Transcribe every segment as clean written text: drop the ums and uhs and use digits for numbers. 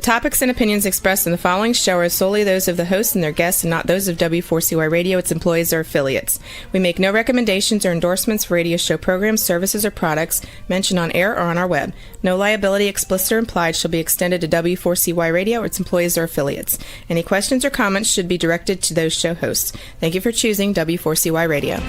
topics and opinions expressed in the following show are solely those of the host and their guests and not those of W4CY Radio, its employees, or affiliates. We make no recommendations or endorsements for radio show programs, services, or products mentioned on air or on our web. No liability, explicit or implied, shall be extended to W4CY Radio or its employees or affiliates. Any questions or comments should be directed to those show hosts. Thank you for choosing W4CY Radio.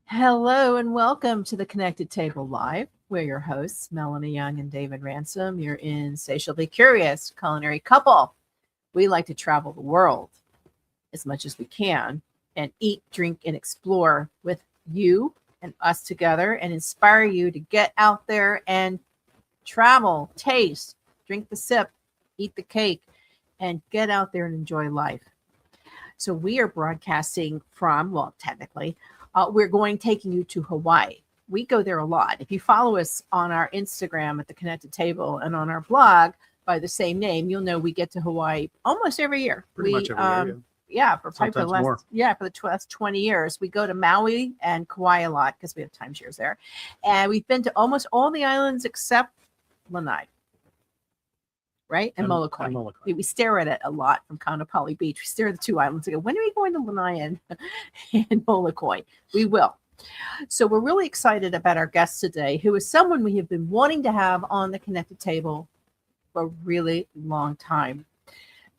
Hello and welcome to the Connected Table Live. We're your hosts, Melanie Young and David Ransom. You're insatiably curious culinary couple. We like to travel the world as much as we can and eat, drink, and explore with you and us together and inspire you to get out there and travel, taste, drink the sip, eat the cake, and get out there and enjoy life. So we are broadcasting from, well, technically, we're taking you to Hawaii. We go there a lot. If you follow us on our Instagram at the Connected Table and on our blog by the same name, you'll know we get to Hawaii almost every year. Pretty much every year. Yeah, for the last 20 years. We go to Maui and Kauai a lot because we have timeshares there. And we've been to almost all the islands except Lanai. Right? And Molokai. We stare at it a lot from Kaanapali Beach. We stare at the two islands and go, when are we going to Lanai and Molokai? We will. So we're really excited about our guest today, who is someone we have been wanting to have on the Connected Table for a really long time.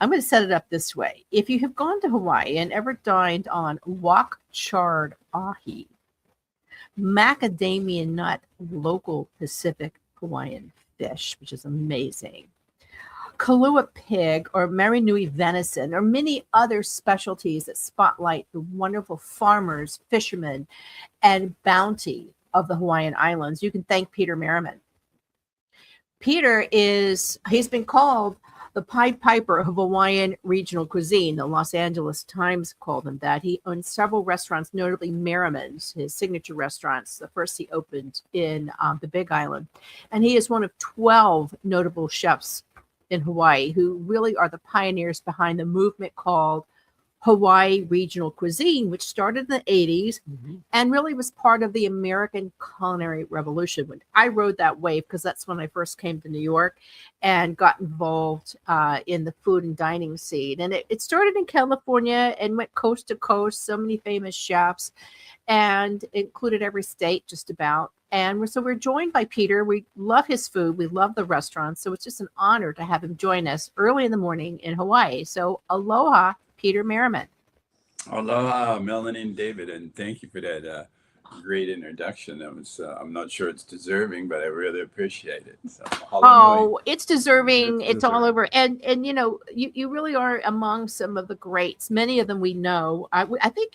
I'm going to set it up this way. If you have gone to Hawaii and ever dined on wok charred ahi, macadamia nut local Pacific Hawaiian fish, which is amazing, Kalua pig or Marinui venison, or many other specialties that spotlight the wonderful farmers, fishermen, and bounty of the Hawaiian Islands, you can thank Peter Merriman. He's been called the Pied Piper of Hawaiian regional cuisine. The Los Angeles Times called him that. He owns several restaurants, notably Merriman's, his signature restaurants. The first he opened in the Big Island. And he is one of 12 notable chefs in Hawaii who really are the pioneers behind the movement called Hawaii regional cuisine, which started in the 80s and really was part of the American culinary revolution. When I rode that wave, because that's when I first came to New York and got involved in the food and dining scene. And it started in California and went coast to coast, so many famous chefs, and included every state just about. And we're joined by Peter. We love his food. We love the restaurant. So it's just an honor to have him join us early in the morning in Hawaii. So aloha, Peter Merriman. Aloha, Melanie and David. And thank you for that great introduction. That was, I'm not sure it's deserving, but I really appreciate it. So, it's deserving. It's all over. And you know, you really are among some of the greats. Many of them we know. I think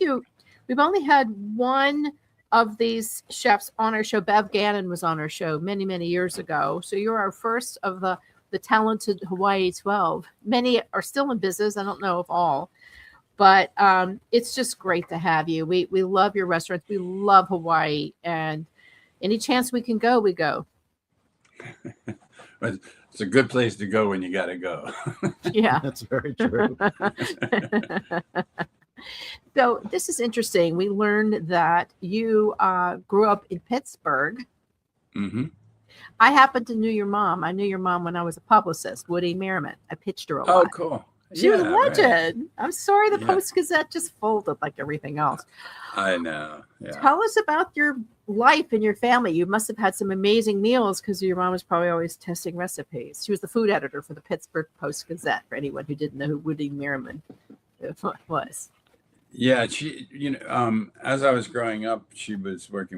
we've only had one of these chefs on our show. Bev Gannon was on our show many, many years ago. So you're our first of the talented Hawaii 12. Many are still in business. I don't know if all, but it's just great to have you. We love your restaurants. We love Hawaii, and any chance we can go, we go. It's a good place to go when you got to go. Yeah, that's very true. So this is interesting. We learned that you grew up in Pittsburgh. Mm-hmm. I happen to know your mom. I knew your mom when I was a publicist, Woody Merriman. I pitched her a lot. Oh, cool. She was a legend. Right. I'm sorry the Post-Gazette just folded like everything else. I know. Yeah. Tell us about your life and your family. You must have had some amazing meals because your mom was probably always testing recipes. She was the food editor for the Pittsburgh Post-Gazette, for anyone who didn't know who Woody Merriman was. Yeah, she, as I was growing up, she worked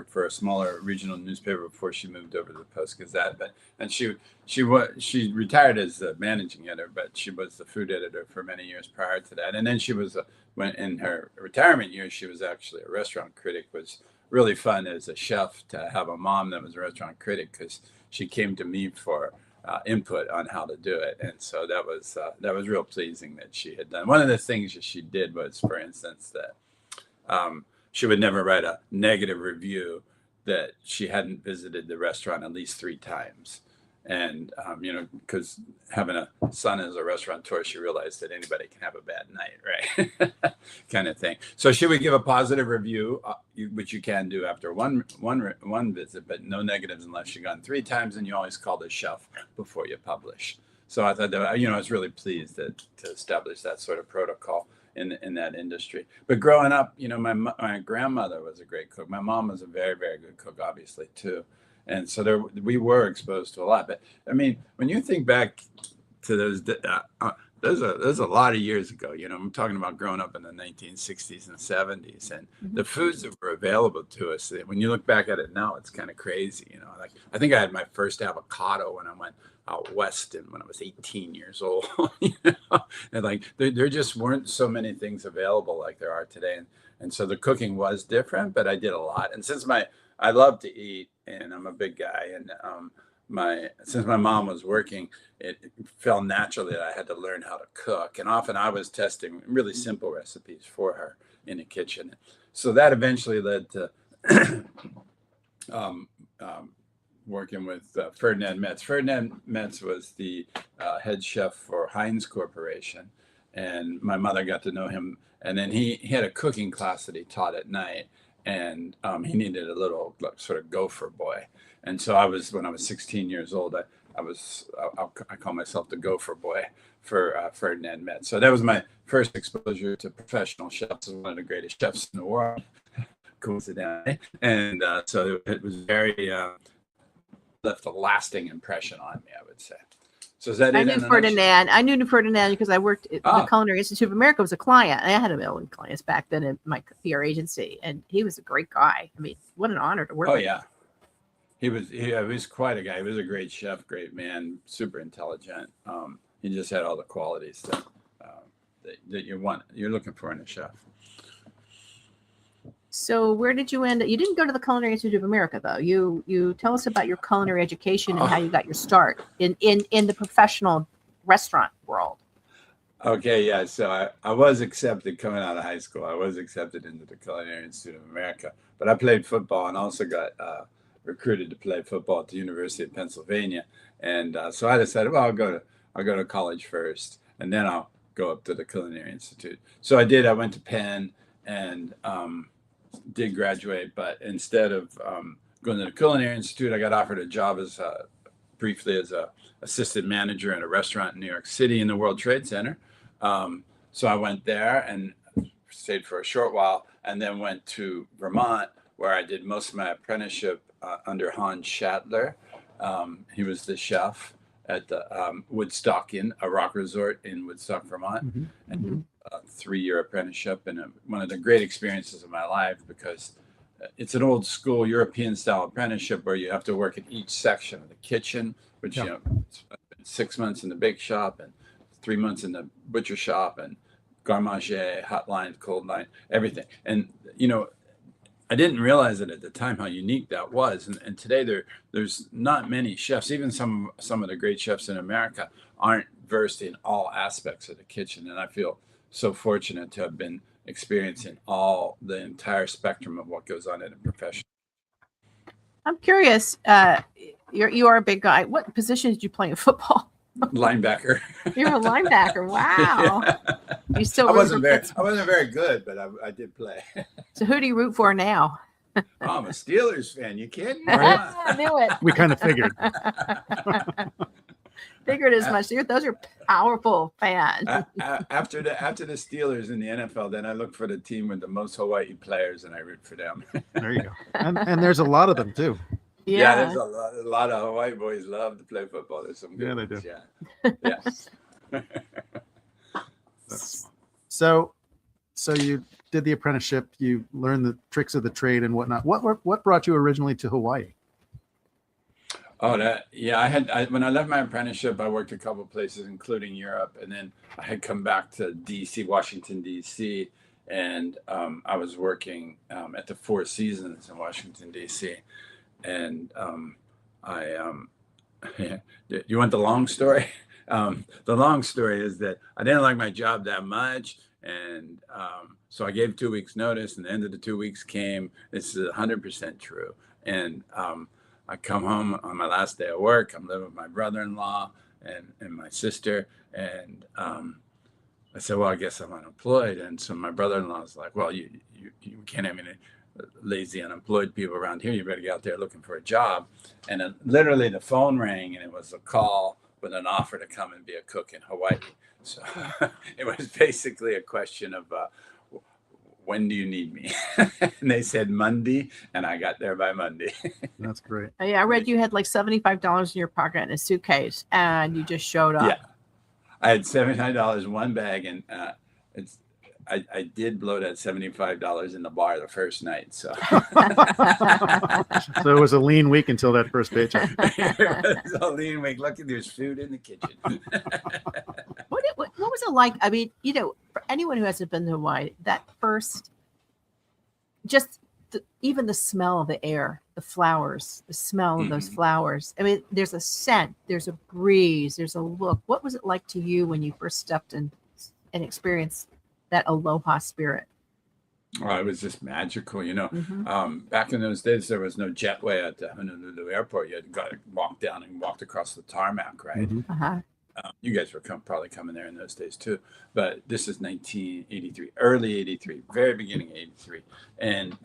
for a smaller regional newspaper before she moved over to the Post-Gazette. And she retired as the managing editor, but she was the food editor for many years prior to that. And then she was, when in her retirement years, she was actually a restaurant critic. It was really fun as a chef to have a mom that was a restaurant critic, because she came to me for input on how to do it. And so that was real pleasing that she had done. One of the things that she did was, for instance, that she would never write a negative review that she hadn't visited the restaurant at least 3 times. And, because having a son as a restaurateur, she realized that anybody can have a bad night, right? Kind of thing. So she would give a positive review, which you can do after one visit, but no negatives unless you've gone 3 times, and you always call the chef before you publish. So I thought that, I was really pleased to establish that sort of protocol in that industry. But growing up, my grandmother was a great cook. My mom was a very, very good cook, obviously, too. And so we were exposed to a lot. But I mean, when you think back to those a lot of years ago, I'm talking about growing up in the 1960s and 70s, and the foods that were available to us. When you look back at it now, it's kind of crazy. Like I think I had my first avocado when I went out west and when I was 18 years old. And like there just weren't so many things available like there are today. And so the cooking was different, but I did a lot. And since I love to eat, and I'm a big guy, and since my mom was working, it fell naturally that I had to learn how to cook. And often I was testing really simple recipes for her in the kitchen. So that eventually led to working with Ferdinand Metz. Ferdinand Metz was the head chef for Heinz Corporation, and my mother got to know him. And then he had a cooking class that he taught at night. And he needed a little sort of gopher boy. And so when I was 16 years old, I call myself the gopher boy for Ferdinand Metz. So that was my first exposure to professional chefs, one of the greatest chefs in the world, coincidentally. And so it was very, left a lasting impression on me, I would say. So is that I knew Ferdinand. I knew Ferdinand because I worked at the Culinary Institute of America. Was a client. I had a million clients back then in my PR agency, and he was a great guy. I mean, what an honor to work with. Oh yeah, he was quite a guy. He was a great chef, great man, super intelligent. He just had all the qualities that you're looking for in a chef. So where did you end up? You didn't go to the Culinary Institute of America, though. You tell us about your culinary education and how you got your start in the professional restaurant world. Okay, yeah. So I was accepted coming out of high school. I was accepted into the Culinary Institute of America, but I played football and also got recruited to play football at the University of Pennsylvania. And so I decided, well, I'll go to college first, and then I'll go up to the Culinary Institute. So I did. I went to Penn and did graduate, but instead of going to the Culinary Institute, I got offered a job briefly as a assistant manager at a restaurant in New York City in the World Trade Center. So I went there and stayed for a short while, and then went to Vermont, where I did most of my apprenticeship under Hans Schattler. He was the chef at the Woodstock Inn, a rock resort in Woodstock, Vermont. And a 3-year apprenticeship, and one of the great experiences of my life, because it's an old school European style apprenticeship where you have to work in each section of the kitchen, which, it's 6 months in the bake shop and 3 months in the butcher shop and garde-manger, hot line, cold line, everything. And, I didn't realize it at the time how unique that was. And today there's not many chefs, even some of the great chefs in America aren't versed in all aspects of the kitchen. And I feel so fortunate to have been experiencing the entire spectrum of what goes on in a profession. I'm curious. You are a big guy. What position did you play in football? Linebacker. You're a linebacker. Wow. Yeah. You still I wasn't very good, but I did play. So who do you root for now? Oh, I'm a Steelers fan. You kidding? I knew it. We kind of figured. Figured as much. Those are powerful fans. After the Steelers in the NFL, then I look for the team with the most Hawaii players, and I root for them. There you go. And there's a lot of them too. Yeah, there's a lot of Hawaii boys love to play football. There's some good ones. Yeah. So you did the apprenticeship. You learned the tricks of the trade and whatnot. What brought you originally to Hawaii? Oh, when I left my apprenticeship, I worked a couple of places, including Europe, and then I had come back to DC, Washington, DC, and I was working at the Four Seasons in Washington, DC. And you want the long story? The long story is that I didn't like my job that much, and so I gave 2 weeks notice, and the end of the 2 weeks came. This is 100% true. And I come home on my last day of work. I'm living with my brother-in-law and my sister. And I said, well, I guess I'm unemployed. And so my brother-in-law's like, well, you can't have any lazy unemployed people around here. You better get out there looking for a job. And literally the phone rang, and it was a call with an offer to come and be a cook in Hawaii. So it was basically a question of, when do you need me? And they said Monday, and I got there by Monday. That's great. Yeah, I read you had like $75 in your pocket in a suitcase, and you just showed up. Yeah, I had $75 in one bag, and I did blow that $75 in the bar the first night. So So it was a lean week until that first paycheck. it was a lean week. Lucky there's food in the kitchen. What was it like? I mean, for anyone who hasn't been to Hawaii, that first, just even the smell of the air, the flowers, the smell of those flowers. I mean, there's a scent, there's a breeze, there's a look. What was it like to you when you first stepped in and experienced that aloha spirit? Oh, it was just magical, Back in those days, there was no jetway at the Honolulu airport. You had got to walk down and walked across the tarmac, right? Mhm. Uh-huh. You guys were probably coming there in those days too, but this is 1983, early 83, very beginning 83. And,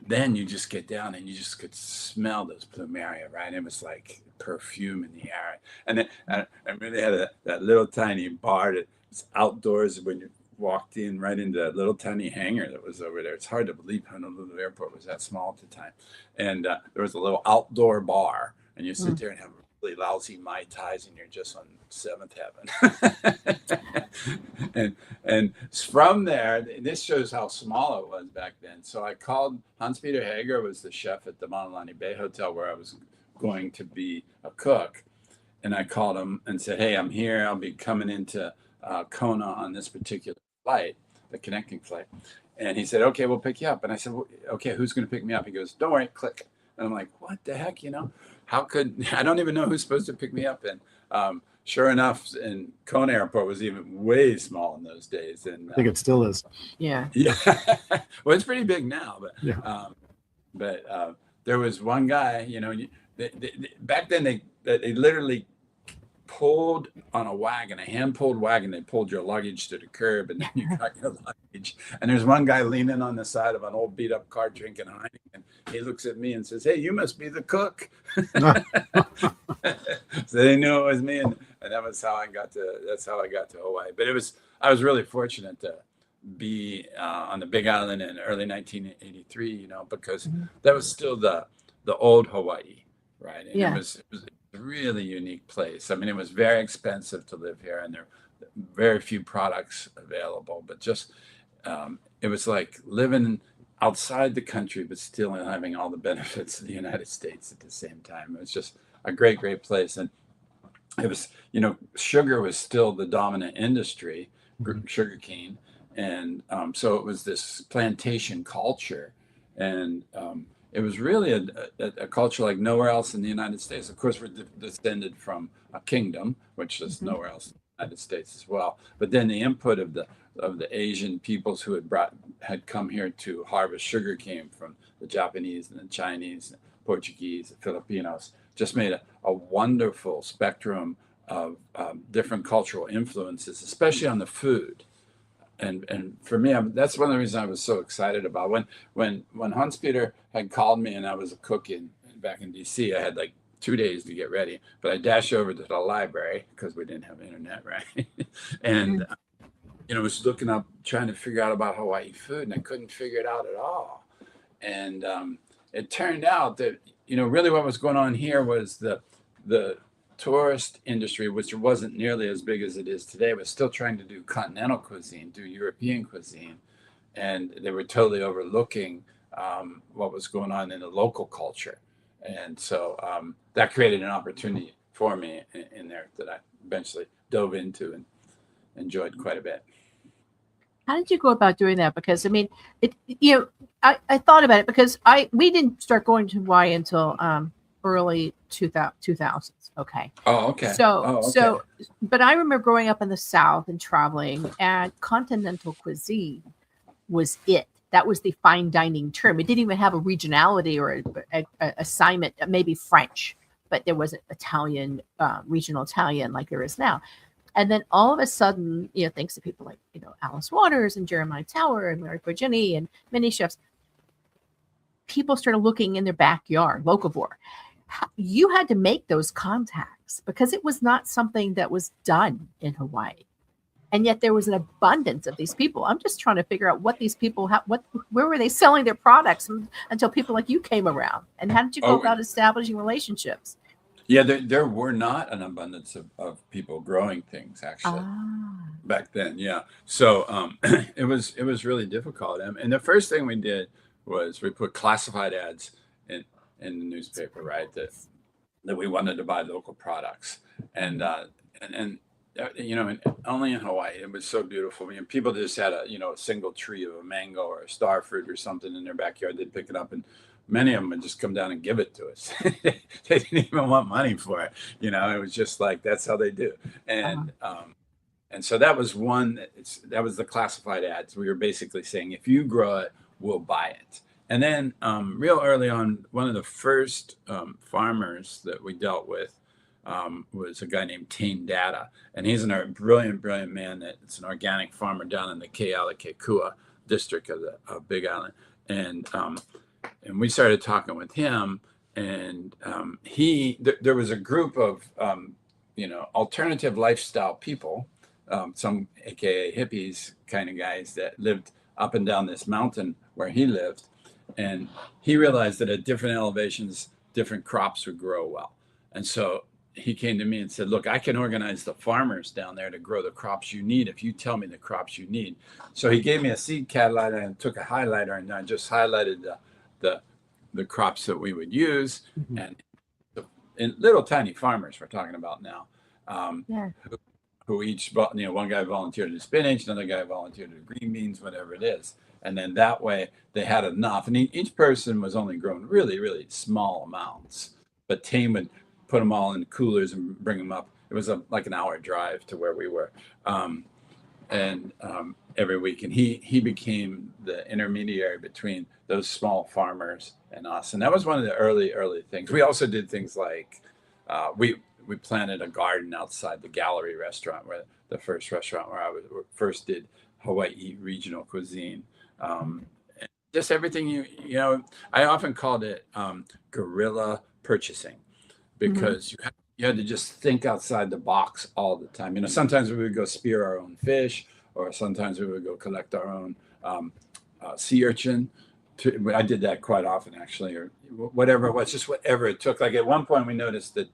then you just get down and you just could smell those plumeria, right? It was like perfume in the air. And then I really had that little tiny bar that was outdoors when you walked in right into that little tiny hangar that was over there. It's hard to believe Honolulu Airport was that small at the time. And there was a little outdoor bar, and you sit there and have really lousy Mai Tais, and you're just on seventh heaven. and from there, this shows how small it was back then. So I called Hans-Peter Hager, was the chef at the Maunalani Bay Hotel where I was going to be a cook. And I called him and said, hey, I'm here. I'll be coming into Kona on this particular flight, the connecting flight. And he said, okay, we'll pick you up. And I said, well, okay, who's going to pick me up? He goes, don't worry, click. And I'm like, what the heck, I don't even know who's supposed to pick me up. And sure enough, and Kona Airport was even way small in those days. And I think it still is. Yeah. Yeah. Well, it's pretty big now, but Yeah. There was one guy, back then they literally pulled on a wagon, a hand-pulled wagon. They pulled your luggage to the curb, and then you got your luggage. And there's one guy leaning on the side of an old beat-up car drinking Heineken. He looks at me and says, hey, you must be the cook. So they knew it was me, and that's how I got to Hawaii. But I was really fortunate to be on the Big Island in early 1983, because that was still the old Hawaii, right? And it was a really unique place. I mean, it was very expensive to live here, and there were very few products available, but just it was like living outside the country, but still having all the benefits of the United States at the same time. It was just a great, great place. And it was, sugar was still the dominant industry, sugar cane. And so it was this plantation culture. And it was really a culture like nowhere else in the United States. Of course, we're descended from a kingdom, which is nowhere else in the United States as well. But then the input of the Asian peoples who had come here to harvest sugar cane from the Japanese and the Chinese, and Portuguese, the Filipinos, just made a wonderful spectrum of different cultural influences, especially on the food. And for me, that's one of the reasons I was so excited about when Hans-Peter had called me and I was a cook back in DC. I had like 2 days to get ready, but I dashed over to the library because we didn't have internet, right? And was looking up, trying to figure out about Hawaii food, and I couldn't figure it out at all. And it turned out that really what was going on here was the tourist industry, which wasn't nearly as big as it is today, was still trying to do continental cuisine, do European cuisine, and they were totally overlooking what was going on in the local culture. And so that created an opportunity for me in there that I eventually dove into and enjoyed quite a bit. How did you go about doing that? Because I mean, I thought about it because we didn't start going to Hawaii until early 2000s. Okay. Oh, okay. So, but I remember growing up in the South and traveling, and continental cuisine was it. that was the fine dining term. It didn't even have a regionality or a assignment, maybe French, but there wasn't Italian, regional Italian like there is now. And then all of a sudden, thanks to people like, Alice Waters and Jeremiah Tower and Mary Virginie and many chefs, people started looking in their backyard, locavore. You had to make those contacts because it was not something that was done in Hawaii. And yet there was an abundance of these people. I'm just trying to figure out what these people, where were they selling their products until people like you came around? And how did you go about establishing relationships? Yeah, there were not an abundance of people growing things actually back then. Yeah, so it was really difficult. And the first thing we did was we put classified ads in the newspaper, right? That we wanted to buy local products, and only in Hawaii it was so beautiful. People just had a single tree of a mango or a star fruit or something in their backyard. They'd pick it up, and many of them would just come down and give it to us. They didn't even want money for it. It was just like that's how they do. And so that was that was the classified ads. We were basically saying if you grow it, we'll buy it. And then real early on, one of the first farmers that we dealt with was a guy named Tane Data. And he's a brilliant man. It's an organic farmer down in the Kealakekua district of Big Island. And we started talking with him. And there was a group of, alternative lifestyle people, some AKA hippies kind of guys that lived up and down this mountain where he lived. And he realized that at different elevations, different crops would grow well. And so he came to me and said, look, I can organize the farmers down there to grow the crops you need if you tell me the crops you need. So he gave me a seed catalog and took a highlighter, and I just highlighted the crops that we would use. And little tiny farmers we're talking about now, who each, one guy volunteered to do spinach, another guy volunteered to do green beans, whatever it is. And then that way they had enough. And each person was only growing really, really small amounts. But Tame would put them all in coolers and bring them up. It was like an hour drive to where we were. Every week. And he became the intermediary between those small farmers and us. And that was one of the early things. We also did things like we planted a garden outside the Gallery restaurant, where the first restaurant where I first did Hawaii regional cuisine. Just everything I often called it guerrilla purchasing, because you had to just think outside the box all the time. Sometimes we would go spear our own fish, or sometimes we would go collect our own sea urchin. I did that quite often, actually, or whatever it was, just whatever it took. Like at one point, we noticed that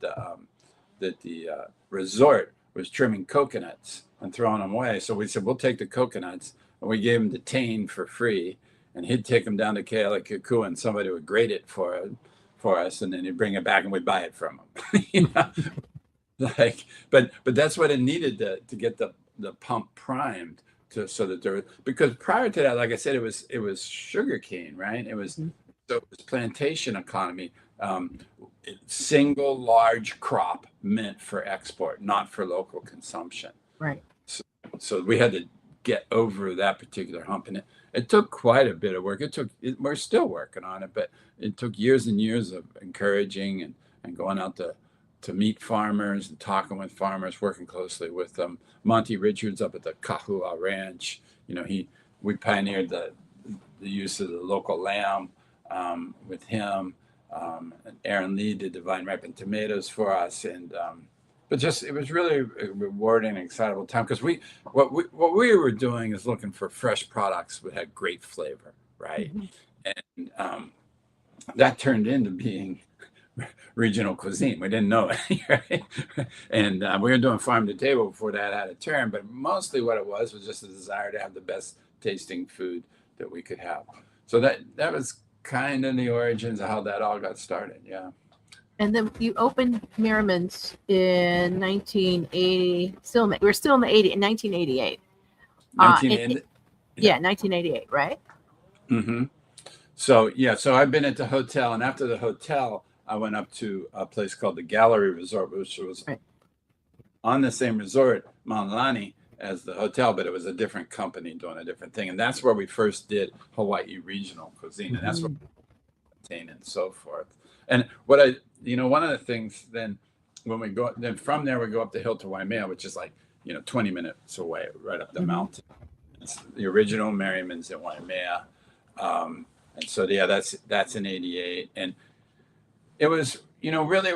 the resort was trimming coconuts and throwing them away. So we said, we'll take the coconuts, and we gave them to Tane for free, and he'd take them down to Kealakekua, and somebody would grate it for us, and then he'd bring it back, and we'd buy it from him. But that's what it needed to get the pump primed, so that there, because prior to that, like I said, it was sugar cane, right? It was plantation economy. Single large crop meant for export, not for local consumption. Right. So we had to get over that particular hump, and it took quite a bit of work. We're still working on it, but it took years and years of encouraging and going out to meet farmers and talking with farmers, working closely with them. Monty Richards up at the Kahua Ranch, we pioneered the use of the local lamb with him. And Aaron Lee did the vine ripened tomatoes for us, and but it was really a rewarding and excitable time, because what we were doing is looking for fresh products that had great flavor, right? And that turned into being regional cuisine. We didn't know it, right? And we were doing farm to table before that had a term, but mostly what it was just a desire to have the best tasting food that we could have. So that was kind of the origins of how that all got started. Yeah. And then you opened Merriman's in 1980. We're still in the 1988. 1988, right? Mm-hmm. So I've been at the hotel, and after the hotel, I went up to a place called the Gallery Resort, which was on the same resort, Maunalani, as the hotel, but it was a different company doing a different thing. And that's where we first did Hawaii regional cuisine. And that's what and so forth. And what one of the things then when we go, then from there we go up the hill to Waimea, which is like, 20 minutes away, right up the mountain. It's the original Merriman's in Waimea. And so, yeah, that's in 88. And it was, really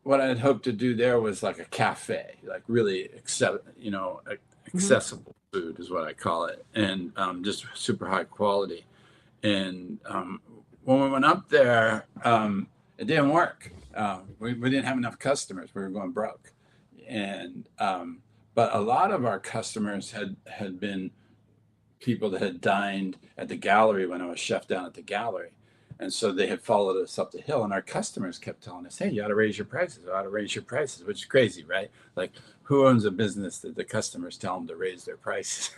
what I'd hoped to do there was like a cafe, like really accessible food is what I call it. And just super high quality. And when we went up there, it didn't work. We didn't have enough customers. We were going broke. And but a lot of our customers had been people that had dined at the gallery when I was chef down at the gallery. And so they had followed us up the hill, and our customers kept telling us, hey, you ought to raise your prices. You ought to raise your prices, which is crazy, right? Like, who owns a business that the customers tell them to raise their prices?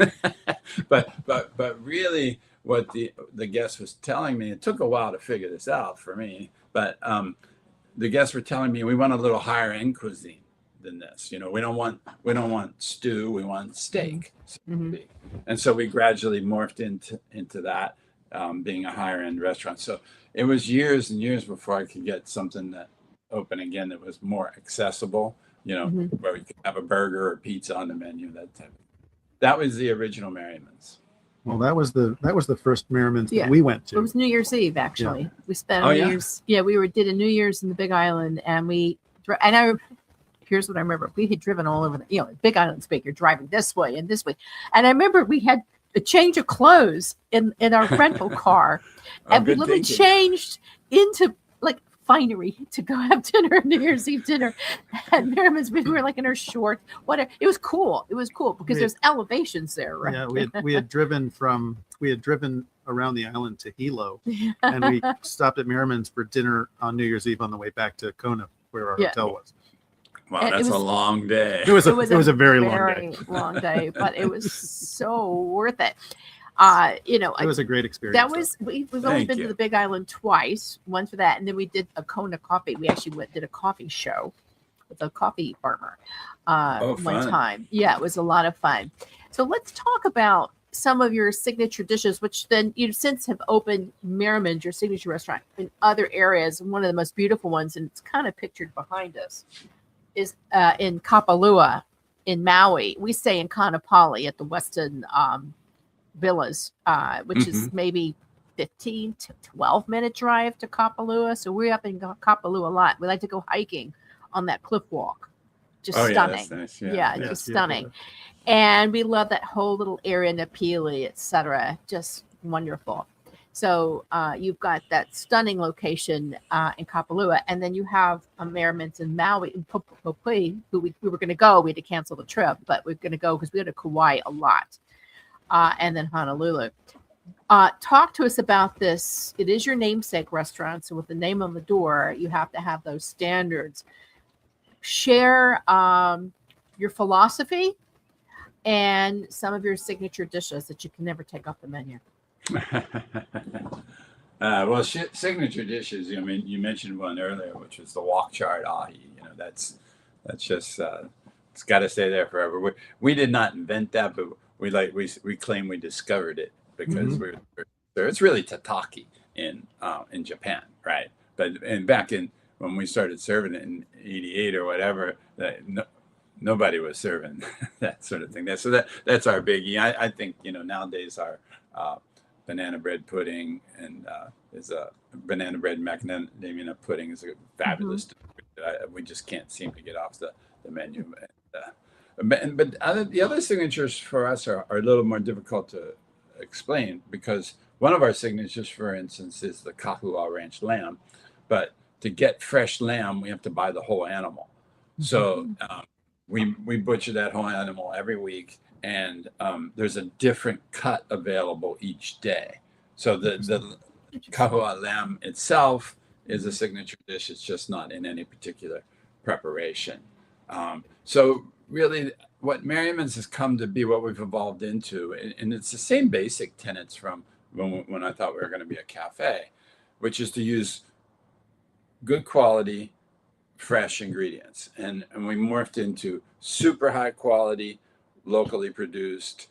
but really what the guest was telling me, it took a while to figure this out for me, but the guests were telling me we want a little higher end cuisine than this. We don't want stew, we want steak. And so we gradually morphed into that. Being a higher end restaurant. So it was years and years before I could get something that open again that was more accessible, where we could have a burger or pizza on the menu, that type of thing. That was the original Merriman's. Well, that was the first Merriman's that we went to. It was New Year's Eve, actually. Yeah. We spent New Year's. Yeah, did a New Year's in the Big Island, and here's what I remember. We had driven all over the, Big Island speak, you're driving this way and this way. And I remember we had a change of clothes in our rental car. And we literally changed into like finery to go have dinner, New Year's Eve dinner. And Merriman's, we were like in our shorts, whatever. It was cool. Because there's elevations there, right? Yeah, we had driven around the island to Hilo, and we stopped at Merriman's for dinner on New Year's Eve on the way back to Kona, where our hotel was. Wow, that's a long day. It was a very long day, but it was so worth it. It was a great experience. We've only been to the Big Island twice, once for that, and then we did a Kona coffee. We actually did a coffee show with a coffee farmer one time. Yeah, it was a lot of fun. So let's talk about some of your signature dishes, which then you since have opened Merriman's, your signature restaurant, in other areas. And one of the most beautiful ones, and it's kind of pictured behind us, is in Kapalua in Maui. We stay in Kaanapali at the Westin Villas, which is maybe 15 to 12-minute drive to Kapalua. So we're up in Kapalua a lot. We like to go hiking on that cliff walk. Just stunning. That's nice. Just stunning. Yeah. And we love that whole little area, Napili, etc. Just wonderful. So you've got that stunning location in Kapalua, and then you have a Merriman's in Maui, in Popui, who we were going to go. We had to cancel the trip, but we're going to go because we go to Kauai a lot, and then Honolulu. Talk to us about this. It is your namesake restaurant, so with the name on the door, you have to have those standards. Share your philosophy and some of your signature dishes that you can never take off the menu. Well, signature dishes. You mentioned one earlier, which was the wok charred ahi. That's just it's got to stay there forever. We did not invent that, but we claim we discovered it because it's really tataki in Japan, right? But back when we started serving it in '88 or whatever, nobody was serving that sort of thing. So that's our biggie. I think nowadays our banana bread pudding and is a banana bread macadamia pudding is a fabulous. We just can't seem to get off the menu. But the other signatures for us are a little more difficult to explain because one of our signatures, for instance, is the kahua ranch lamb. But to get fresh lamb, we have to buy the whole animal. So we butcher that whole animal every week. And there's a different cut available each day. So the kahua lamb itself is a signature dish. It's just not in any particular preparation. So really what Merriman's has come to be, what we've evolved into, and it's the same basic tenets from when I thought we were going to be a cafe, which is to use good quality, fresh ingredients. And we morphed into super high quality, locally produced,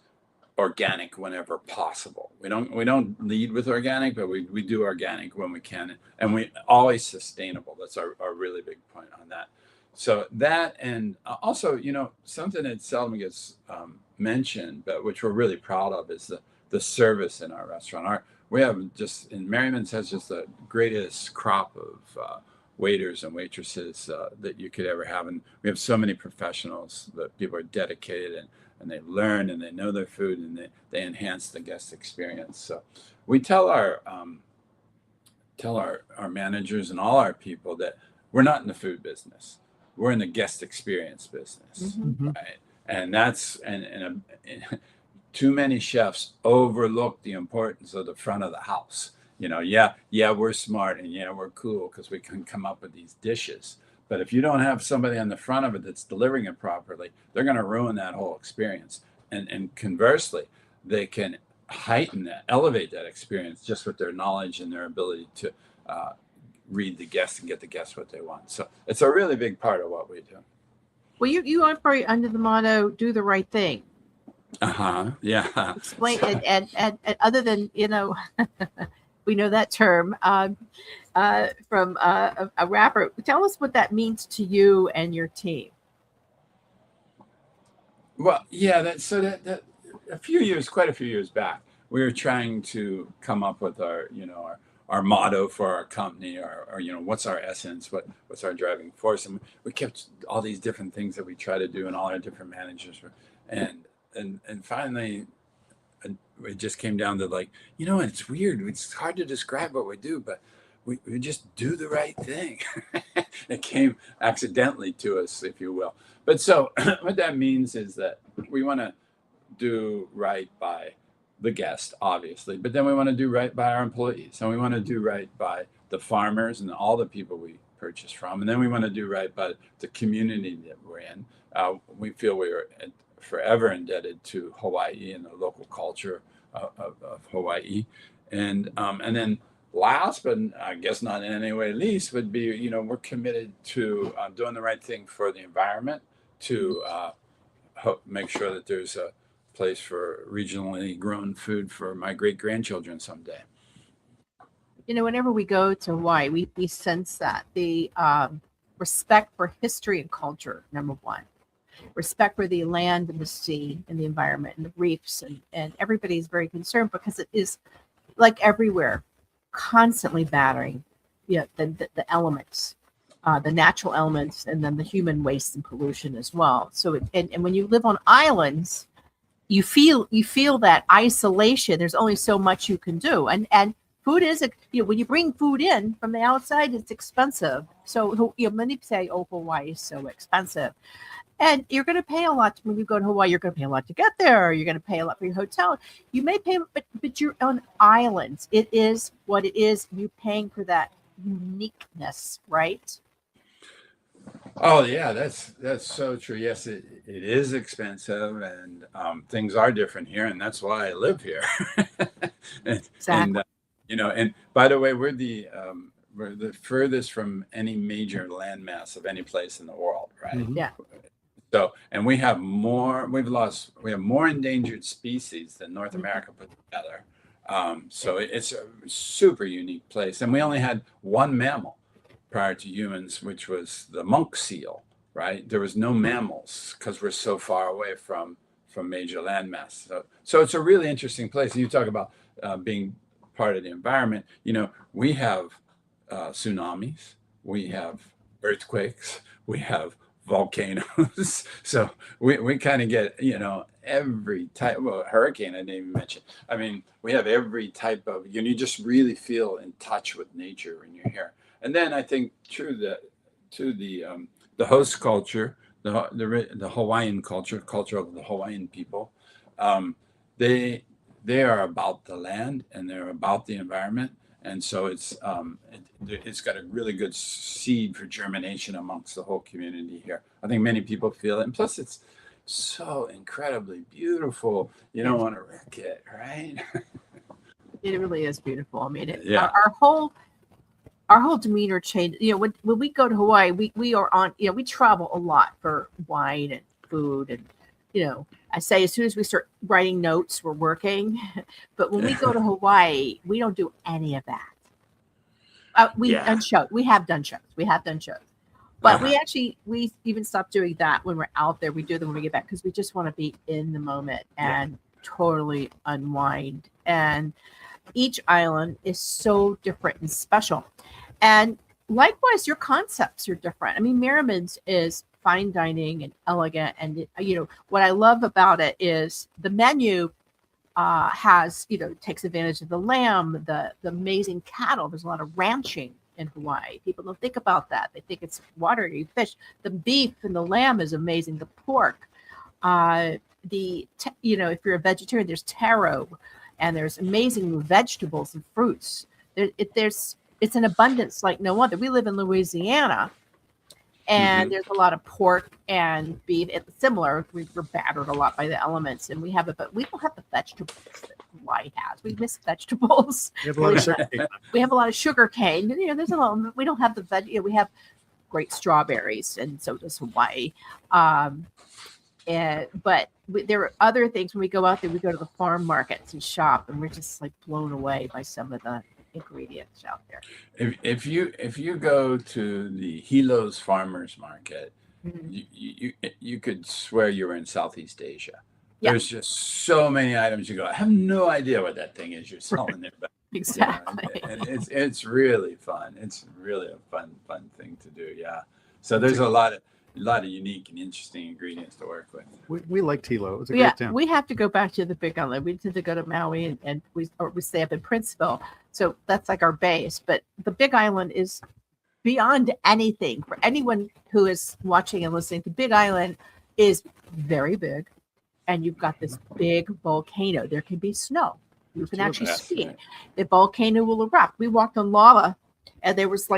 organic whenever possible. We don't lead with organic, but we do organic when we can, and we always sustainable. That's our really big point on that. So that, and also, something that seldom gets mentioned, but which we're really proud of, is the service in our restaurant. We have in Merriman's has just the greatest crop of waiters and waitresses that you could ever have, and we have so many professionals that people are dedicated and they learn and they know their food and they enhance the guest experience. So we tell our managers and all our people that we're not in the food business. We're in the guest experience business, right? And that's and too many chefs overlook the importance of the front of the house. Yeah, we're smart and yeah, we're cool because we can come up with these dishes. But if you don't have somebody on the front of it that's delivering it properly, they're going to ruin that whole experience. And conversely, they can heighten that, elevate that experience just with their knowledge and their ability to read the guests and get the guests what they want. So it's a really big part of what we do. Well, you operate under the motto, do the right thing. Yeah. Explain it. And other than, we know that term from a rapper. Tell us what that means to you and your team. Well, yeah, that quite a few years back, we were trying to come up with our motto for our company, or what's our essence, what's our driving force, and we kept all these different things that we try to do, and all our different managers, and finally, it just came down to it's weird. It's hard to describe what we do, but we just do the right thing. It came accidentally to us, if you will. But so what that means is that we want to do right by the guest, obviously, but then we want to do right by our employees, and we want to do right by the farmers and all the people we purchase from, and then we want to do right by the community that we're in. We feel we are forever indebted to Hawaii and the local culture of Hawaii, and then last, but I guess not in any way least, would be we're committed to doing the right thing for the environment, to make sure that there's a place for regionally grown food for my great-grandchildren someday. Whenever we go to Hawaii, we sense that the respect for history and culture, number one. Respect for the land and the sea and the environment and the reefs, and everybody's very concerned because it is, like everywhere, constantly battering the elements, the natural elements, and then the human waste and pollution as well. So and when you live on islands, you feel that isolation. There's only so much you can do, and food is when you bring food in from the outside, it's expensive. So many say, "Oh, Hawaii is so expensive." And you're going to pay a lot when you go to Hawaii. You're going to pay a lot to get there. You're going to pay a lot for your hotel. You may pay, but you're on islands. It is what it is. You're paying for that uniqueness, right? Oh yeah, that's so true. Yes, it is expensive, and things are different here, and that's why I live here. Exactly. And by the way, we're the furthest from any major landmass of any place in the world, right? Mm-hmm. Yeah. So, and we have more endangered species than North America put together. So it's a super unique place. And we only had one mammal prior to humans, which was the monk seal, right? There was no mammals because we're so far away from major landmass. So it's a really interesting place. And you talk about being part of the environment. We have tsunamis, we have earthquakes, we have volcanoes. So we kind of get, every type, hurricane I didn't even mention. I mean, we have every type of, you just really feel in touch with nature when you're here. And then I think to the host culture, the Hawaiian culture of the Hawaiian people, they are about the land and they're about the environment. And so it's got a really good seed for germination amongst the whole community here. I think many people feel it. And plus it's so incredibly beautiful. You don't want to wreck it, right? It really is beautiful. I mean, yeah. Our whole demeanor changed. When we go to Hawaii, we are on, we travel a lot for wine and food and, I say as soon as we start writing notes, we're working. But when we go to Hawaii, we don't do any of that. We've done shows. We have done shows. But we even stopped doing that when we're out there. We do them when we get back because we just want to be in the moment and totally unwind. And each island is so different and special. And likewise, your concepts are different. I mean, Merriman's is fine dining and elegant. And, what I love about it is the menu has, takes advantage of the lamb, the amazing cattle. There's a lot of ranching in Hawaii. People don't think about that. They think it's watery fish. The beef and the lamb is amazing. The pork, if you're a vegetarian, there's taro, and there's amazing vegetables and fruits. It's an abundance like no other. We live in Louisiana, and there's a lot of pork and beef. It's similar. We're battered a lot by the elements, and we have it, but we don't have the vegetables that Hawaii has. We miss vegetables. We have a lot of sugar cane. We have a lot of sugar cane. There's a lot. We don't have the veg. We have great strawberries, and so does Hawaii. But there are other things when we go out there. We go to the farm markets and shop, and we're just like blown away by some of the ingredients out there. If you go to the Hilo's farmers market, you could swear you were in Southeast Asia. Yeah. There's just so many items you go, I have no idea what that thing is you're selling there. But, exactly. And it's really fun. It's really a fun thing to do. Yeah. So there's a lot of unique and interesting ingredients to work with. We liked Hilo. It was a great town. We have to go back to the Big Island. We tend to go to Maui and we stay up in Princeville. So that's like our base. But the Big Island is beyond anything. For anyone who is watching and listening, the Big Island is very big. And you've got this big volcano. There can be snow. You can actually ski. Right. The volcano will erupt. We walked on lava, and there was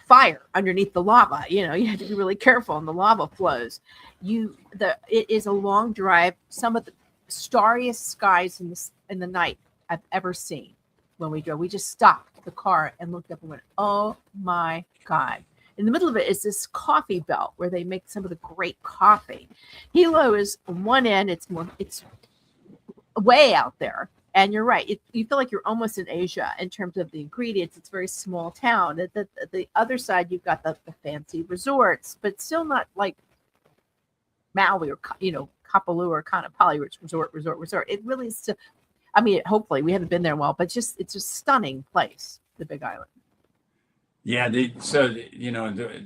fire underneath the lava. You had to be really careful, and the lava flows. It is a long drive. Some of the starriest skies in the night I've ever seen. When we drove, we just stopped the car and looked up and went, "Oh my God!" In the middle of it is this coffee belt where they make some of the great coffee. Hilo is on one end. It's way out there. And you're right. You feel like you're almost in Asia in terms of the ingredients. It's a very small town. At the other side, you've got the fancy resorts, but still not like Maui or, Kapalua or Kaanapali, which resort. It really is still, hopefully we haven't been there in a while, but it's a stunning place, the Big Island. Yeah, the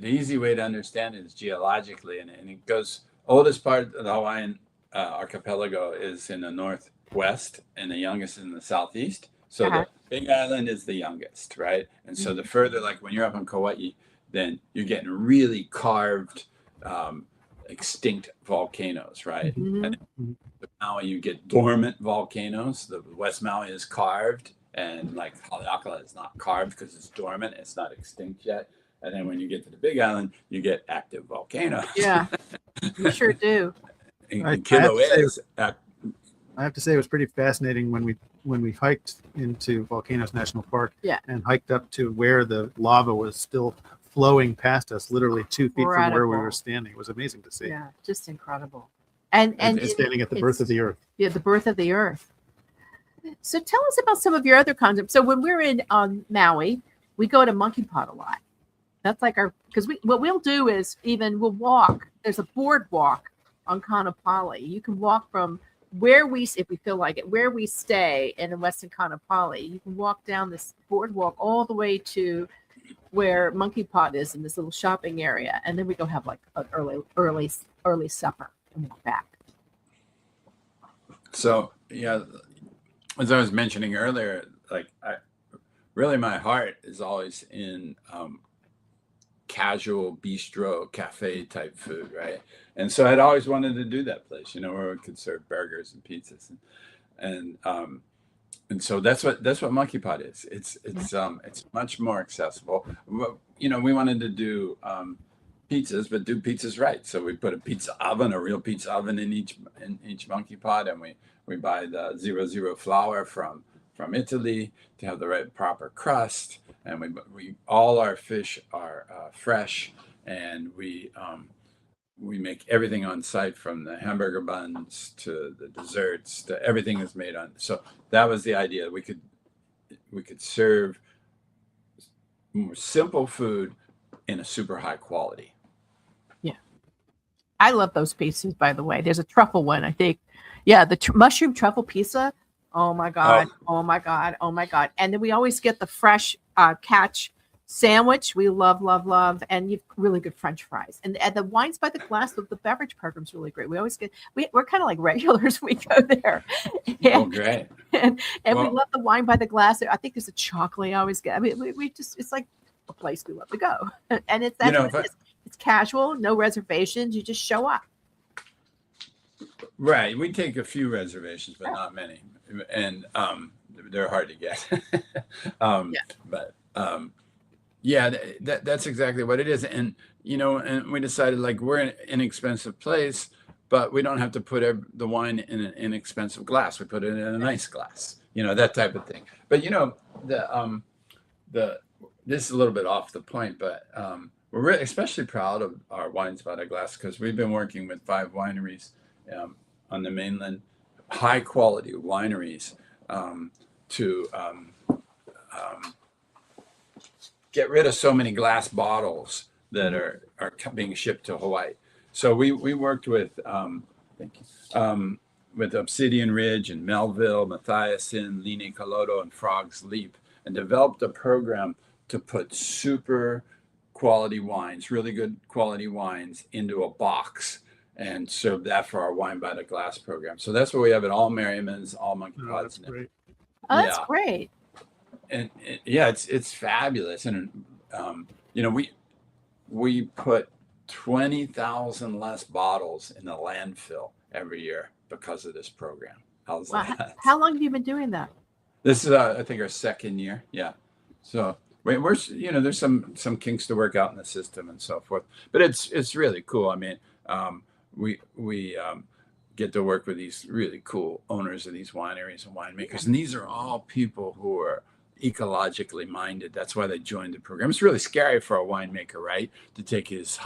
easy way to understand it is geologically, and it goes, oldest part of the Hawaiian archipelago is in the northwest, and the youngest in the southeast. So the Big Island is the youngest, right? And so the further, like when you're up in Kauai, then you're getting really carved, extinct volcanoes, right? And in Maui, you get dormant volcanoos. The West Maui is carved. And like Haleakala is not carved because it's dormant. It's not extinct yet. And then when you get to the Big Island, you get active volcanoes. Yeah, you sure do. I have to say it was pretty fascinating when we hiked into Volcanoes National Park and hiked up to where the lava was still flowing past us, literally 2 feet from where we were standing. It was amazing to see. Yeah, just incredible. And standing at the birth of the earth. Yeah, the birth of the earth. So tell us about some of your other concepts. So when we're in Maui, we go to Monkeypod a lot. That's like what we'll do is we'll walk. There's a boardwalk on Kaanapali. You can walk from if we feel like it, where we stay in Western Kaanapali. You can walk down this boardwalk all the way to where Monkeypod is in this little shopping area. And then we go have like an early supper and walk back. So, yeah. As I was mentioning earlier, my heart is always in casual bistro cafe type food, right? And so I'd always wanted to do that place, where we could serve burgers and pizzas, and so that's what Monkeypod is. It's much more accessible. We wanted to do pizzas, but do pizzas right. So we put a real pizza oven in each Monkeypod, and we buy the 00 flour from Italy to have the proper crust, and we all our fish are fresh, and we we make everything on site, from the hamburger buns to the desserts to everything is made on. So that was the idea. We could serve more simple food in a super high quality. Yeah. I love those pieces, by the way. There's a truffle one, I think. Yeah, the mushroom truffle pizza. Oh my God. Oh my God. Oh my God. And then we always get the fresh catch sandwich. We love, love, love. And you've really good French fries. And the wines by the glass, the beverage program's really great. We always get, we're kind of like regulars. We go there. And, great. And we love the wine by the glass. I think there's a chocolate I always get. I mean, we just, it's like a place we love to go. And it's, it's casual, no reservations. You just show up. Right. We take a few reservations, but not many. And they're hard to get. But that's exactly what it is. And, and we decided, like, we're in an inexpensive place, but we don't have to put the wine in an inexpensive glass. We put it in a nice glass, that type of thing. But, this is a little bit off the point, but we're really especially proud of our wines by the glass, because we've been working with 5 wineries on the mainland, high quality wineries, to get rid of so many glass bottles that are being shipped to Hawaii. So we worked with Obsidian Ridge and Melville, Mathiasen, Line Kaloto, and Frog's Leap, and developed a program to put super quality wines, really good quality wines, into a box and serve that for our wine by the glass program. So that's what we have at all Merriman's, all Monkeypods. Oh, that's great. Oh, that's great. And it's fabulous. And we put 20,000 less bottles in the landfill every year because of this program. How's that? How long have you been doing that? This is I think our 2nd year. Yeah. So we're there's some kinks to work out in the system and so forth, but it's really cool. I mean, we get to work with these really cool owners of these wineries and winemakers, and these are all people who are ecologically minded. That's why they joined the program. It's really scary for a winemaker, right, to take his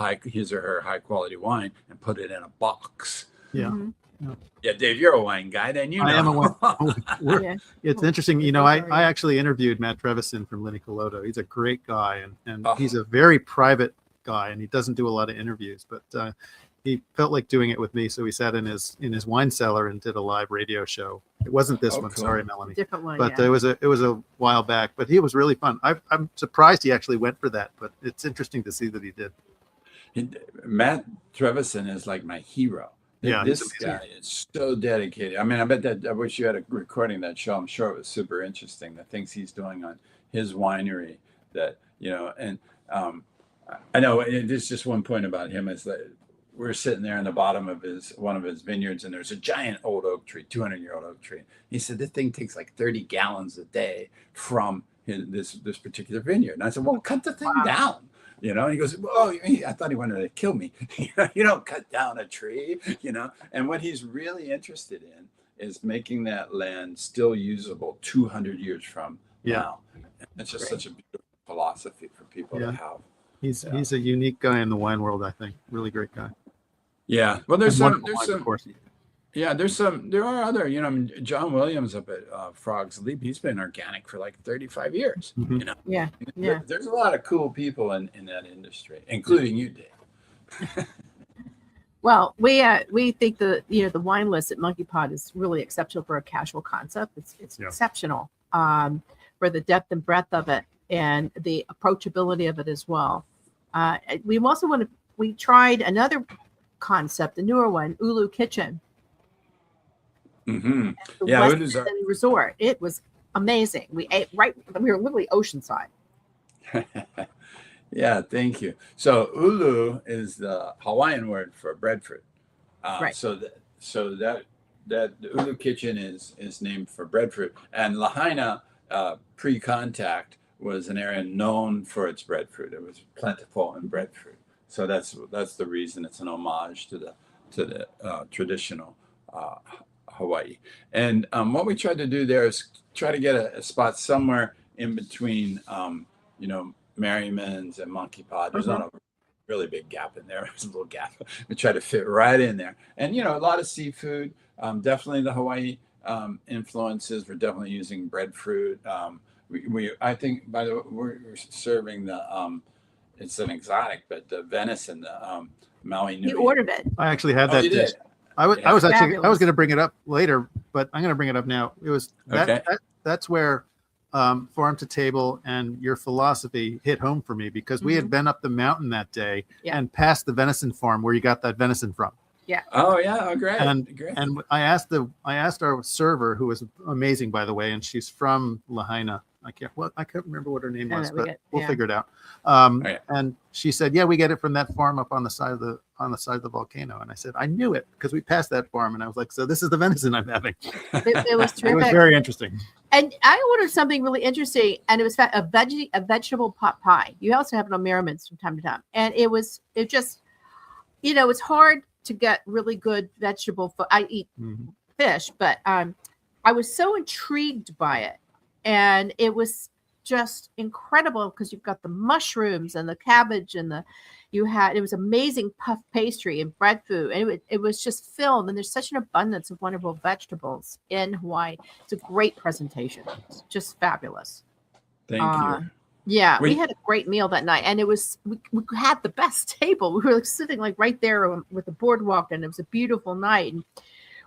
or her high quality wine and put it in a box. Yeah. Mm-hmm. Yeah, Dave, you're a wine guy, then I am a wine. It's interesting. I actually interviewed Matt Trevison from Line Kaloto. He's a great guy, and he's a very private guy, and he doesn't do a lot of interviews, but he felt like doing it with me, so he sat in his wine cellar and did a live radio show. It wasn't this one, cool. Sorry, Melanie. Different one, but it was a while back. But he was really fun. I'm surprised he actually went for that, but it's interesting to see that he did. Matt Trevison is like my hero. Yeah, this guy is so dedicated. I mean, I wish you had a recording of that show. I'm sure it was super interesting, the things he's doing on his winery. That and I know there's just one point about him is that we're sitting there in the bottom of one of his vineyards, and there's a giant old oak tree, 200-year-old oak tree. He said this thing takes like 30 gallons a day from this particular vineyard. And I said, well, cut the thing down. And he goes, oh, I thought he wanted to kill me. You don't cut down a tree, And what he's really interested in is making that land still usable 200 years from now. And it's just such a beautiful philosophy for people to have. He's a unique guy in the wine world, I think. Really great guy. Yeah. Well, there's some. Of course. Yeah, there are other, John Williams up at Frog's Leap, he's been organic for like 35 years, Mm-hmm. Yeah. There's a lot of cool people in that industry, including you, Dave. Well, we think the wine list at Monkeypod is really exceptional for a casual concept. It's exceptional for the depth and breadth of it and the approachability of it as well. We tried another concept, a newer one, Ulu Kitchen. Mm-hmm. The West Maui resort. It was amazing. We ate we were literally oceanside. Yeah, thank you. So ulu is the Hawaiian word for breadfruit. Right. So that the Ulu Kitchen is named for breadfruit, and Lahaina pre-contact was an area known for its breadfruit. It was plentiful in breadfruit. So that's the reason it's an homage to the traditional Hawaii. And what we tried to do there is try to get a spot somewhere in between, Merriman's and Monkeypod. There's not really big gap in there. There's a little gap. We try to fit right in there. And, a lot of seafood, definitely the Hawaii influences. We're definitely using breadfruit. I think, by the way, we're serving it's an exotic, but the venison, the Maui Nui. You ordered it. I actually had that dish. I was going to bring it up later, but I'm going to bring it up now. It was that's where farm to table and your philosophy hit home for me, because we had been up the mountain that day and past the venison farm where you got that venison from. Yeah. Oh yeah. Oh great. And great. And I asked our server, who was amazing, by the way, and she's from Lahaina. I can't remember what her name was, but we'll figure it out. And she said, "Yeah, we get it from that farm up on the side of the volcano." And I said, "I knew it because we passed that farm." And I was like, "So this is the venison I'm having." It was terrific. It was very interesting. And I ordered something really interesting, and it was a vegetable pot pie. You also have it on Merriman's from time to time, and it just, it's hard to get really good vegetable food. I eat fish, but I was so intrigued by it. And it was just incredible because you've got the mushrooms and the cabbage and it was amazing puff pastry and breadfruit. And it was just filled. And there's such an abundance of wonderful vegetables in Hawaii. It's a great presentation. It's just fabulous. Thank you. Yeah, we had a great meal that night, and we had the best table. We were sitting right there with the boardwalk, and it was a beautiful night. And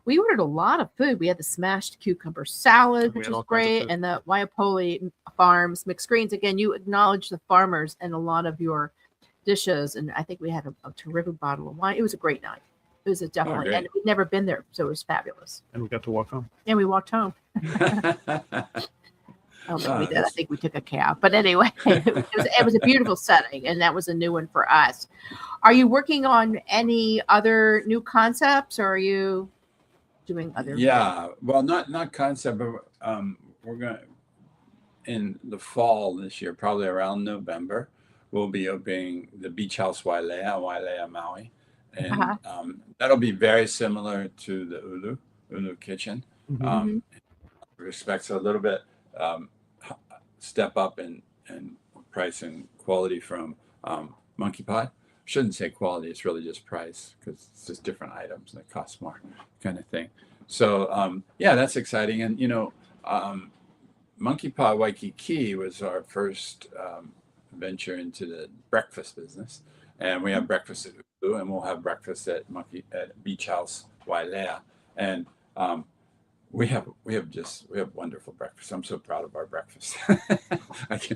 we ordered a lot of food. We had the smashed cucumber salad, which was great, and the Waiapoli Farms mixed greens. Again, you acknowledge the farmers in a lot of your dishes, and I think we had a terrific bottle of wine. It was a great night. It was definitely, and we'd never been there, so it was fabulous. And we got to walk home. And we walked home. I don't think we did. I think we took a cab. But anyway, it was a beautiful setting, and that was a new one for us. Are you working on any other new concepts, or are you doing other? Yeah, well, not concept, but we're going in the fall this year, probably around November, we'll be opening the Beach House Wailea, Maui. And that'll be very similar to the Ulu Kitchen. Respects a little bit step up in price and quality from Monkeypod. Shouldn't say quality, it's really just price, because it's just different items that cost more, kind of thing. So that's exciting. And Monkeypod Waikiki was our first venture into the breakfast business, and we have breakfast at Ulu, and we'll have breakfast at Beach House Wailea, and we have wonderful breakfast. I'm so proud of our breakfast.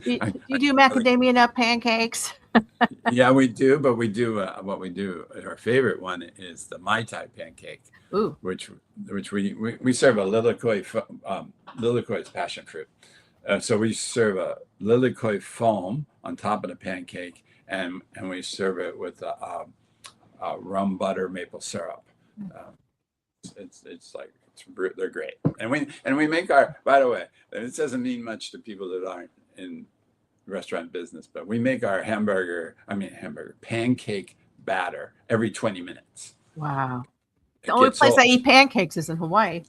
You do macadamia nut pancakes? Yeah, we do, but we do what we do. Our favorite one is the Mai Tai pancake. Ooh. Which we serve a lilikoi. Lilikoi is passion fruit. So we serve a lilikoi foam on top of the pancake, and we serve it with rum butter maple syrup. They're great. And we make our, by the way, this doesn't mean much to people that aren't in restaurant business, but we make our pancake batter every 20 minutes. Wow. The only place I eat pancakes is in Hawaii.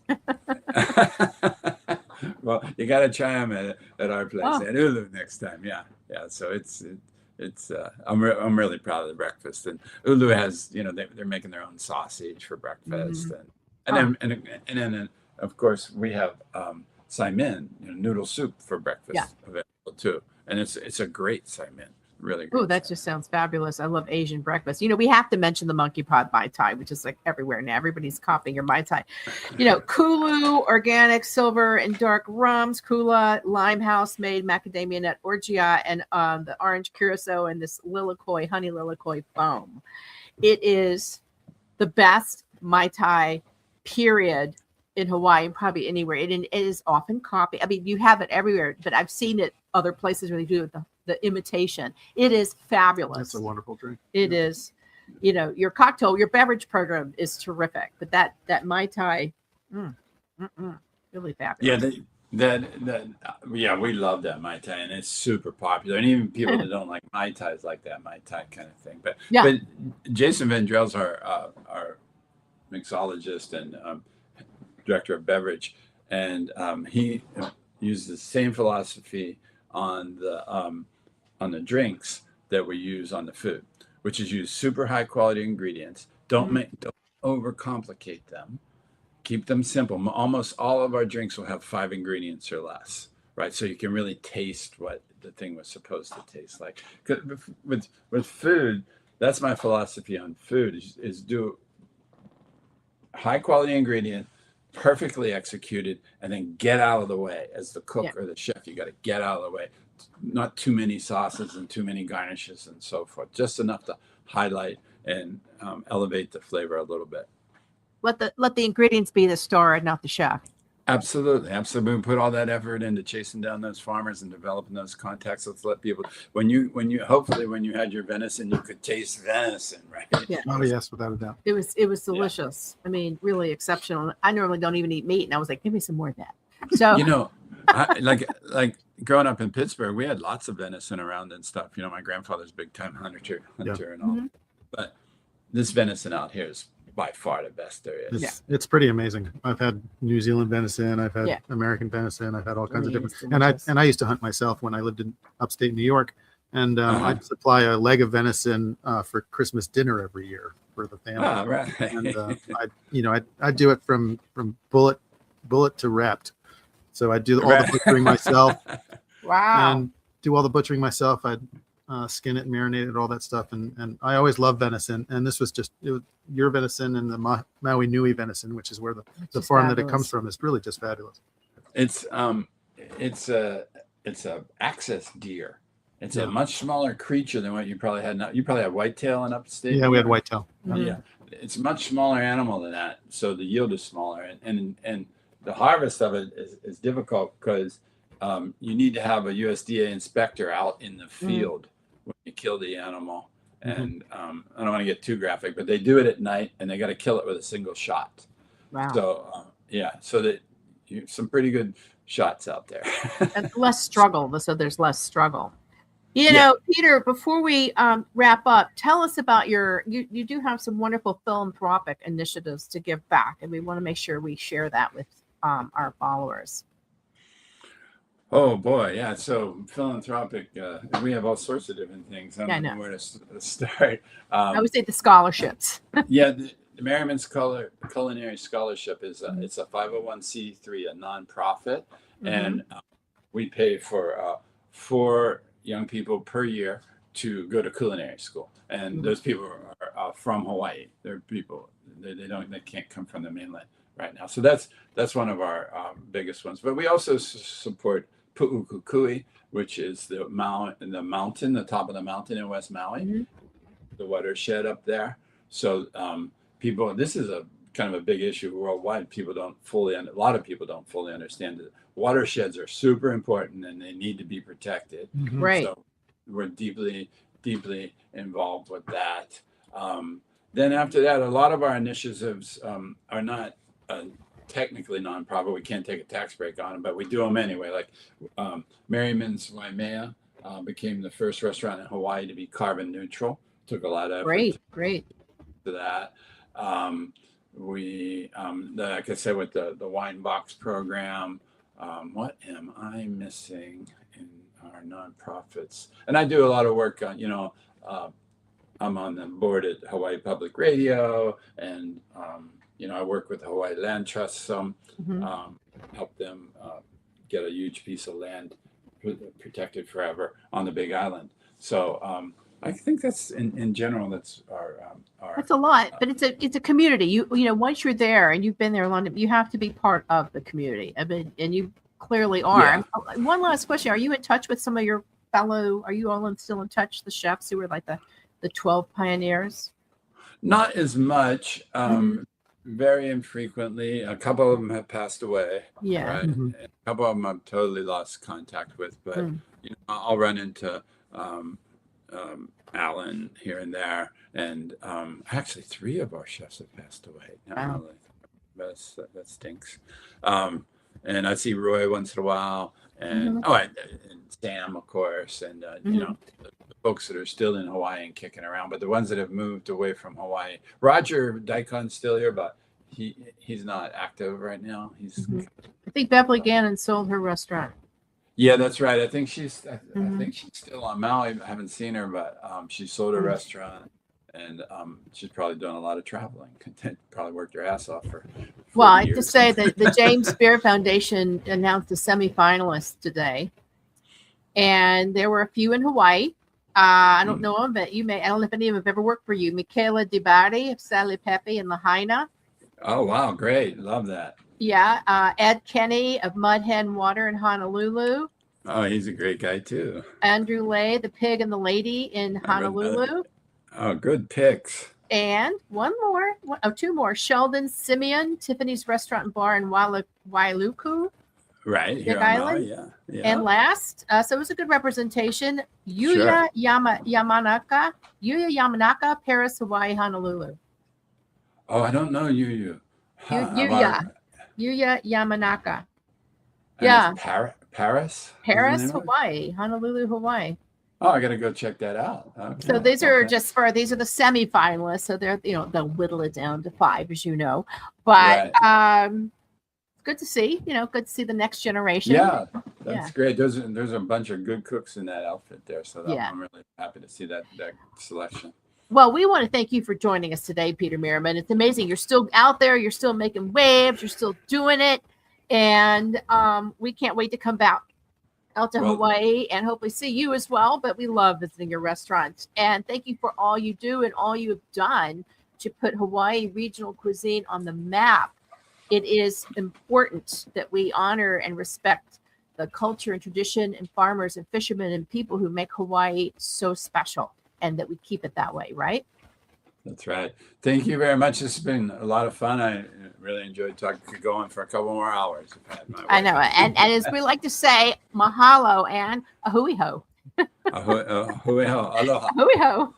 Well, you got to try them at our place at Ulu next time. Yeah. So it's I'm really proud of the breakfast, and Ulu has, they're making their own sausage for breakfast, and then of course we have saimin, noodle soup for breakfast available too, and it's a great saimin. Really great. Oh, that just sounds fabulous. I love Asian breakfast. We have to mention the Monkeypod Mai Tai, which is everywhere now. Everybody's copying your Mai Tai. Kulu, organic, silver, and dark rums, Kula, Limehouse made macadamia nut orgeat, and the orange curacao and this honey lilikoi foam. It is the best Mai Tai, period, in Hawaii and probably anywhere. It is often copied. I mean, you have it everywhere, but I've seen it other places where they do it the imitation. It is fabulous. That's a wonderful drink. It is. Your cocktail, your beverage program is terrific, but that Mai Tai, really fabulous. Yeah, we love that Mai Tai, and it's super popular. And even people that don't like Mai Tais like that Mai Tai kind of thing. But Jason Vendrell's our mixologist and director of beverage, and he uses the same philosophy on the drinks that we use on the food. which is use super high quality ingredients. Don't overcomplicate them. Keep them simple. Almost all of our drinks will have 5 ingredients or less, right? So you can really taste what the thing was supposed to taste like. With food, that's my philosophy on food is do high quality ingredient, perfectly executed, and then get out of the way. As the cook or the chef, you got to get out of the way. Not too many sauces and too many garnishes and so forth. Just enough to highlight and elevate the flavor a little bit. Let the ingredients be the star and not the chef. Absolutely. We put all that effort into chasing down those farmers and developing those contacts. Let's let people, when you had your venison, you could taste venison, right? Yeah. Oh yes, without a doubt. It was delicious. I mean, really exceptional. I normally don't even eat meat, and I was like, give me some more of that. So like growing up in Pittsburgh, we had lots of venison around and stuff. My grandfather's big time hunter and all. But this venison out here is by far the best there is. It's pretty amazing. I've had New Zealand venison, I've had American venison, I've had all kinds of different, and I used to hunt myself when I lived in upstate New York, and I'd supply a leg of venison for Christmas dinner every year for the family. Oh, right. And I do it from bullet to wrapped, so I do all the butchering myself. Wow. And do all the butchering myself. I'd skin it, marinate it, all that stuff, and I always love venison. And this was your venison and the Maui Nui venison, which is where the farm that it comes from, is really just fabulous. It's a access deer. It's a much smaller creature than what you probably had. You probably had whitetail in upstate. Yeah, we had whitetail. Yeah, it's a much smaller animal than that, so the yield is smaller, and the harvest of it is difficult because you need to have a USDA inspector out in the field when you kill the animal. And I don't want to get too graphic, but they do it at night, and they got to kill it with a single shot. Wow. So so that some pretty good shots out there. And less struggle. So there's less struggle. Peter, before we wrap up, tell us about you do have some wonderful philanthropic initiatives to give back, and we want to make sure we share that with our followers. Oh boy, yeah. So philanthropic, we have all sorts of different things. I don't know where to start. I would say the scholarships. The Merriman's Culinary Scholarship is it's a 501c3, a nonprofit, and we pay for 4 young people per year to go to culinary school, and those people are from Hawaii. They're people they can't come from the mainland right now. So that's one of our biggest ones. But we also support Pu'ukukui, which is the top of the mountain in West Maui, the watershed up there. So this is a kind of a big issue worldwide. A lot of people don't fully understand that watersheds are super important and they need to be protected. Right. So we're deeply, deeply involved with that. Then after that, a lot of our initiatives are not technically nonprofit. We can't take a tax break on them, but we do them anyway. Like Merriman's Waimea became the first restaurant in Hawaii to be carbon neutral. Took a lot of effort Great. to that. Like I said, with the wine box program, what am I missing in our nonprofits? And I do a lot of work on, I'm on the board at Hawaii Public Radio, and I work with the Hawaii Land Trust some, help them get a huge piece of land protected forever on the Big Island. So I think that's in general, that's our that's a lot, but it's a community. You once you're there and you've been there long, you have to be part of the community. I mean, and you clearly are. Yeah. One last question: are you in touch with some of your fellow? Are you all still in touch? The chefs who were like the 12 pioneers? Not as much. Very infrequently. A couple of them have passed away. Yeah. Right? A couple of them I've totally lost contact with, but I'll run into Alan here and there, and actually 3 of our chefs have passed away. Wow. That stinks. And I see Roy once in a while, and and Sam, of course, and the folks that are still in Hawaii and kicking around, but the ones that have moved away from Hawaii. Roger Daikon's still here, but he's not active right now. I think Beverly Gannon sold her restaurant. Yeah, that's right. I think she's still on Maui. I haven't seen her, but she sold a restaurant, and she's probably done a lot of traveling. Probably worked her ass off for 40 Well, I have to years. say that the James Beard Foundation announced the semifinalists today, and there were a few in Hawaii. I don't know them, but you may. I don't know if any of them have ever worked for you. Michaela DiBari of Sally Pepe in Lahaina. Oh wow, great! Love that. Yeah, Ed Kenny of Mud Hen Water in Honolulu. Oh, he's a great guy too. Andrew Lay, the Pig and the Lady in Honolulu. Oh, good picks. And two more. Sheldon Simeon, Tiffany's Restaurant and Bar in Wailuku. Right, Big here on Island. Maui, yeah. And last, so it was a good representation. Yuya Yamanaka, Paris, Hawaii, Honolulu. Oh, I don't know Yuya. Yuya Yamanaka. And Yeah. Paris, Hawaii, Honolulu, Hawaii. Oh, I got to go check that out. Okay. So these are the semifinalists. So they're, they'll whittle it down to 5, as you know. But good to see, good to see the next generation. Yeah, that's great. There's a bunch of good cooks in that outfit there. So I'm really happy to see that selection. Well, we want to thank you for joining us today, Peter Merriman. It's amazing. You're still out there. You're still making waves. You're still doing it. And we can't wait to come back out to Hawaii and hopefully see you as well. But we love visiting your restaurant. And thank you for all you do and all you have done to put Hawaii regional cuisine on the map. It is important that we honor and respect the culture and tradition and farmers and fishermen and people who make Hawaii so special, and that we keep it that way, right? That's right. Thank you very much. This has been a lot of fun. I really enjoyed talking. Could go on for a couple more hours. I know. And as we like to say, mahalo and a hui ho. Hui ho. Aloha. Hui ho.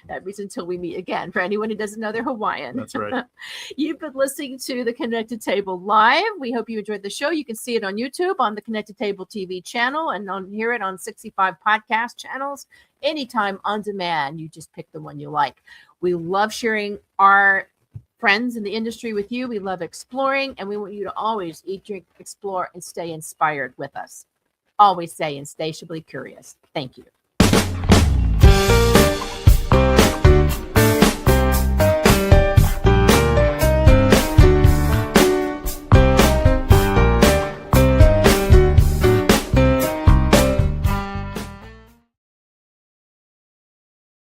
That means until we meet again. For anyone who doesn't know, they're Hawaiian. That's right. You've been listening to The Connected Table Live. We hope you enjoyed the show. You can see it on YouTube, on the Connected Table TV channel, and hear it on 65 podcast channels. Anytime on demand. You just pick the one you like. We love sharing our friends in the industry with you. We love exploring, and we want you to always eat, drink, explore, and stay inspired with us. Always stay insatiably curious. Thank you.